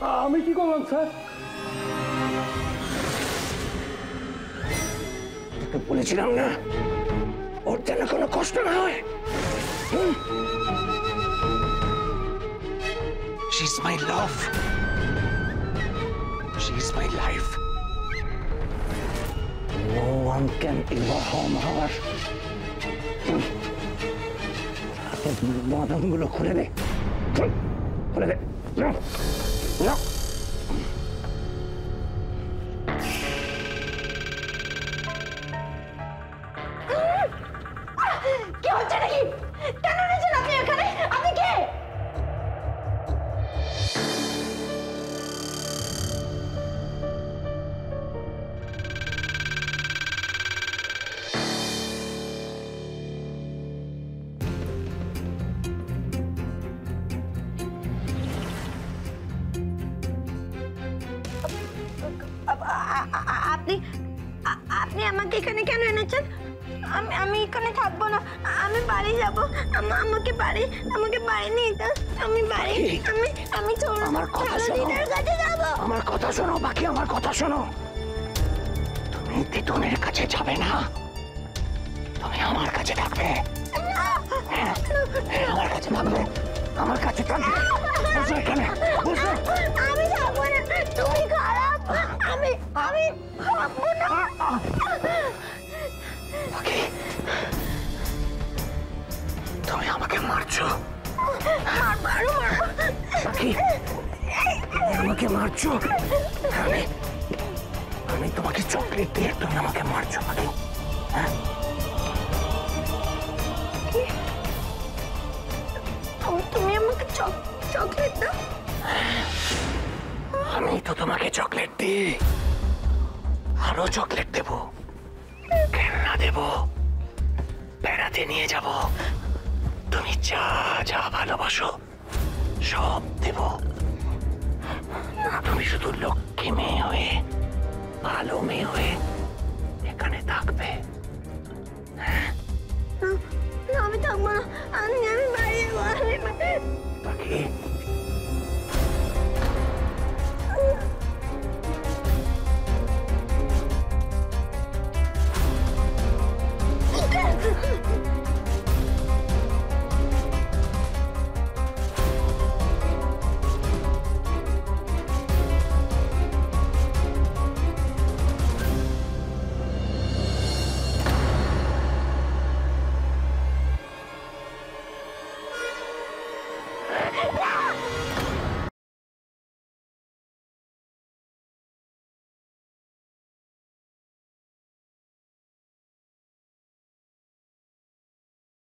আমি কি করলাম স্যার? তোকে বলেছিলাম না ওর যেন কোনো কষ্ট না হয়। She's my love. She's my life. No one can ever harm her. বাঁধনগুলো খুলে দে, খুলে দে। কি হচ্ছে নাকি? কেন এনেছেন আপনি এখানে? আপনি কে? আপনি আপনি আমাকে এখানে কেন এনেছেন? আমি এখানে থাকবো না, আমি বাড়ি যাবো। আমাকে বাড়ি নিয়ে যান। আমি বাড়ি আমি আমার কথা শোনো, কাছে যাবো। আমার কথা শোনো বাকি, আমার কথা শোনো। তুমি তিতুনের কাছে যাবে না, তুমি আমার কাছে থাকবে। আমার কাছে থাকবে, আমার কাছে থাকবে। বসো এখানে, বসো। আমি যাবো না, তুমি খারাপ। আমি থাকবো না। বাকি তুমি আমাকে মারছো। বাকি আমাকে মারছো। আমি তোমাকে চকলেট দিয়ে তুমি আমাকে মারছো বাকি। হ্যাঁ, তুমি আমাকে চকলেট দাও। আমি তো তোমাকে চকলেট দিই, আরো চকলেট দেব, খেলনা দেব, বেড়াতে নিয়ে যাব, তুমি যা যা ভালোবাসো সব দেব। তুমি শুধু লক্ষ্মী মেয়ে হয়ে, ভালো মেয়ে হয়ে এখানে থাকবে। না, আমি থাকবো না। আমি বাড়ি যাবো। বাকি